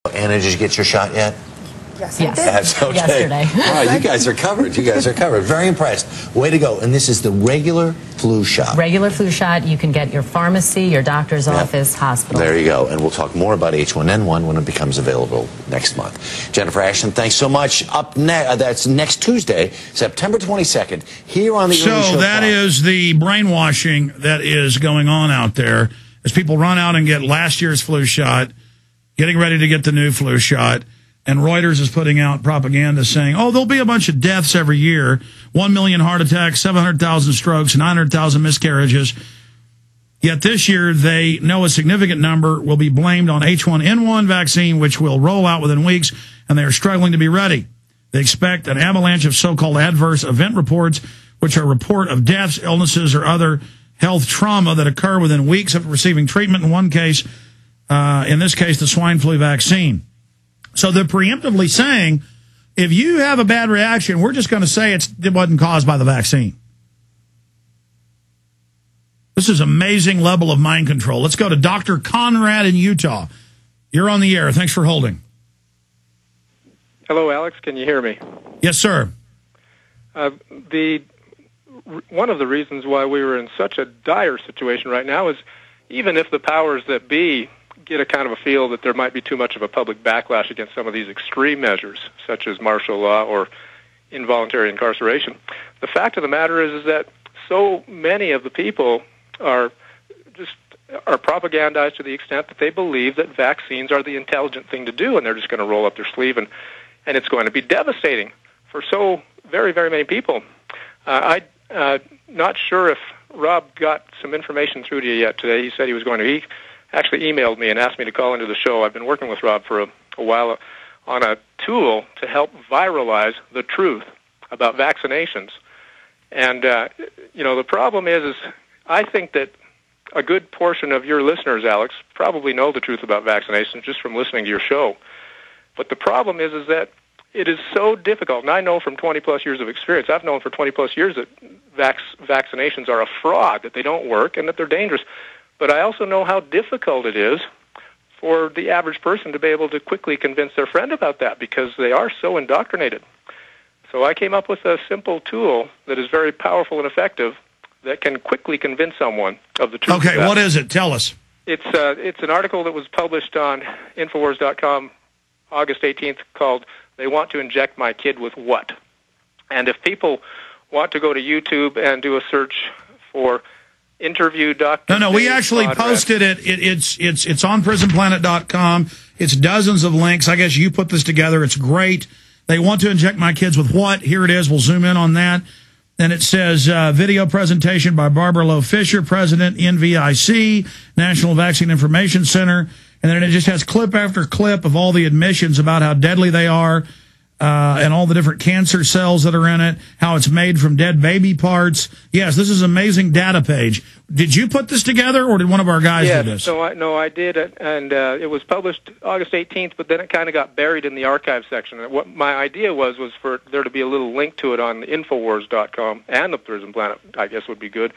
Anna, did you get your shot yet? Yes. Yes, okay. Yesterday. All right, you guys are covered. You guys are covered. Very impressed. Way to go. And this is the regular flu shot. Regular flu shot. You can get your pharmacy, your doctor's office, hospital. There you go. And we'll talk more about H1N1 when it becomes available next month. Jennifer Ashton, thanks so much. Up next, that's next Tuesday, September 22nd, here on the Early Show. So that is the brainwashing that is going on out there as people run out and get last year's flu shot, getting ready to get the new flu shot. And Reuters is putting out propaganda saying, oh, there'll be a bunch of deaths every year, 1 million heart attacks, 700,000 strokes, 900,000 miscarriages. Yet this year, they know a significant number will be blamed on H1N1 vaccine, which will roll out within weeks, and they are struggling to be ready. They expect an avalanche of so-called adverse event reports, which are a report of deaths, illnesses, or other health trauma that occur within weeks of receiving treatment, in one case, in this case, the swine flu vaccine. So they're preemptively saying, if you have a bad reaction, we're just going to say it wasn't caused by the vaccine. This is amazing level of mind control. Let's go to Dr. Conrad in Utah. You're on the air. Thanks for holding. Hello, Alex. Can you hear me? Yes, sir. One of the reasons why we were in such a dire situation right now is even if the powers that be get a kind of a feel that there might be too much of a public backlash against some of these extreme measures, such as martial law or involuntary incarceration, the fact of the matter is that so many of the people are propagandized to the extent that they believe that vaccines are the intelligent thing to do, and they're just going to roll up their sleeve, and it's going to be devastating for so very, very many people. I'm not sure if Rob got some information through to you yet today. He said he was going to. He actually emailed me and asked me to call into the show. I've been working with Rob for a while on a tool to help viralize the truth about vaccinations. And, the problem is I think that a good portion of your listeners, Alex, probably know the truth about vaccinations just from listening to your show. But the problem is that it is so difficult, and I know from 20-plus years of experience, I've known for 20-plus years that vaccinations are a fraud, that they don't work, and that they're dangerous. But I also know how difficult it is for the average person to be able to quickly convince their friend about that because they are so indoctrinated. So I came up with a simple tool that is very powerful and effective that can quickly convince someone of the truth. Okay, what is it? Tell us. It's an article that was published on Infowars.com August 18th called "They Want to Inject My Kid with What?" And if people want to go to YouTube and do a search for interview Dr. No, we actually posted it. It's on prisonplanet.com. It's dozens of links. I guess you put this together. It's great. They want to inject my kids with what? Here it is. We'll zoom in on that. And it says video presentation by Barbara Lowe Fisher, President, NVIC, National Vaccine Information Center. And then it just has clip after clip of all the admissions about how deadly they are. And all the different cancer cells that are in it, how it's made from dead baby parts. Yes, this is an amazing data page. Did you put this together, or did one of our guys do this? No, I did it, and it was published August 18th, but then it kind of got buried in the archive section. And what my idea was for there to be a little link to it on Infowars.com and the Prison Planet, I guess would be good,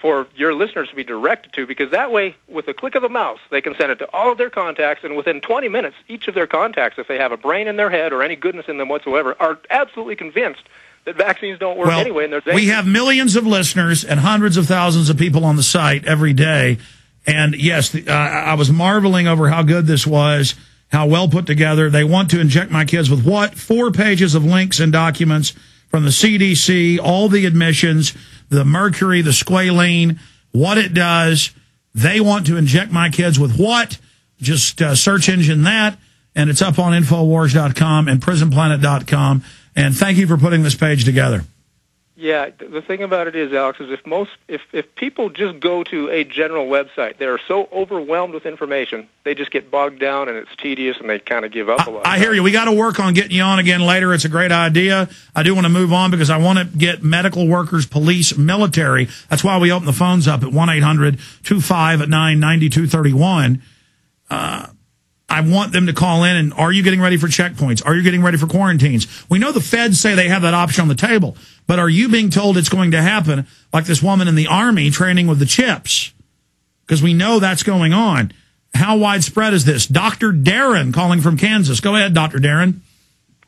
for your listeners to be directed to, because that way, with a click of a mouse, they can send it to all of their contacts, and within 20 minutes, each of their contacts, if they have a brain in their head or any goodness in them whatsoever, are absolutely convinced that vaccines don't work anyway. And we have millions of listeners and hundreds of thousands of people on the site every day, and yes, I was marveling over how good this was, how well put together. They want to inject my kids with what? 4 pages of links and documents from the CDC, all the admissions, the mercury, the squalene, what it does. They want to inject my kids with what? Just search engine that, and it's up on Infowars.com and PrisonPlanet.com. And thank you for putting this page together. Yeah, the thing about it is, Alex, is if people just go to a general website, they're so overwhelmed with information, they just get bogged down and it's tedious and they kind of give up a lot. I hear you. We got to work on getting you on again later. It's a great idea. I do want to move on because I want to get medical workers, police, military. That's why we open the phones up at 1-800-259-9231. I want them to call in and, are you getting ready for checkpoints? Are you getting ready for quarantines? We know the feds say they have that option on the table, but are you being told it's going to happen like this woman in the Army training with the chips? Because we know that's going on. How widespread is this? Dr. Darren calling from Kansas. Go ahead, Dr. Darren.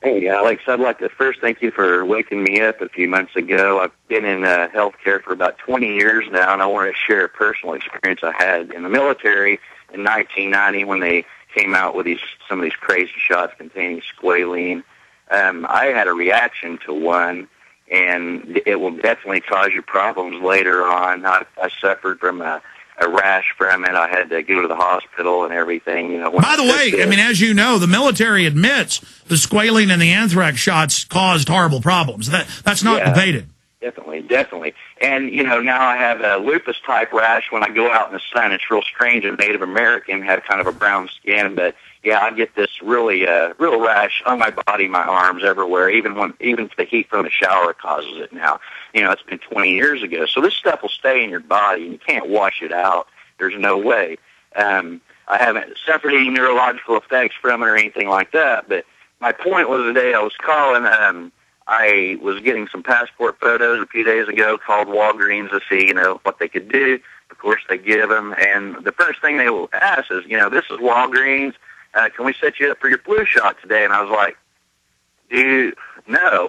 Hey, Alex, I'd like to first thank you for waking me up a few months ago. I've been in healthcare for about 20 years now, and I want to share a personal experience I had in the military in 1990 when they came out with some of these crazy shots containing squalene. I had a reaction to one, and it will definitely cause you problems later on. I suffered from a rash from it. I had to go to the hospital and everything. By the way, I mean, as you know, the military admits the squalene and the anthrax shots caused horrible problems. That's not debated. Definitely. And, now I have a lupus-type rash when I go out in the sun. It's real strange. A Native American have kind of a brown skin, but, I get this really real rash on my body, my arms, everywhere, even the heat from the shower causes it now. It's been 20 years ago. So this stuff will stay in your body, and you can't wash it out. There's no way. I haven't suffered any neurological effects from it or anything like that, but my point was the day I was calling, I was getting some passport photos a few days ago, called Walgreens to see, what they could do. Of course, they give them, and the first thing they will ask is, this is Walgreens. Can we set you up for your flu shot today? And I was like, no.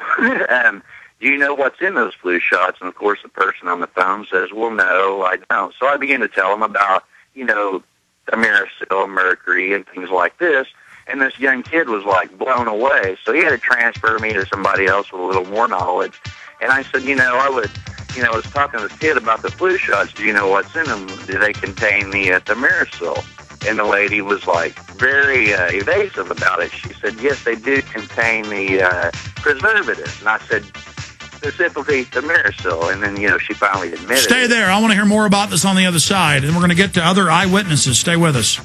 Do you know what's in those flu shots? And, of course, the person on the phone says, well, no, I don't. So I began to tell them about, thimerosal, mercury, and things like this. And this young kid was, blown away. So he had to transfer me to somebody else with a little more knowledge. And I said, I was talking to this kid about the flu shots. Do you know what's in them? Do they contain the thimerosal? And the lady was, very evasive about it. She said, yes, they do contain the preservatives. And I said, specifically thimerosal. And then, she finally admitted it. Stay there. I want to hear more about this on the other side. And we're going to get to other eyewitnesses. Stay with us.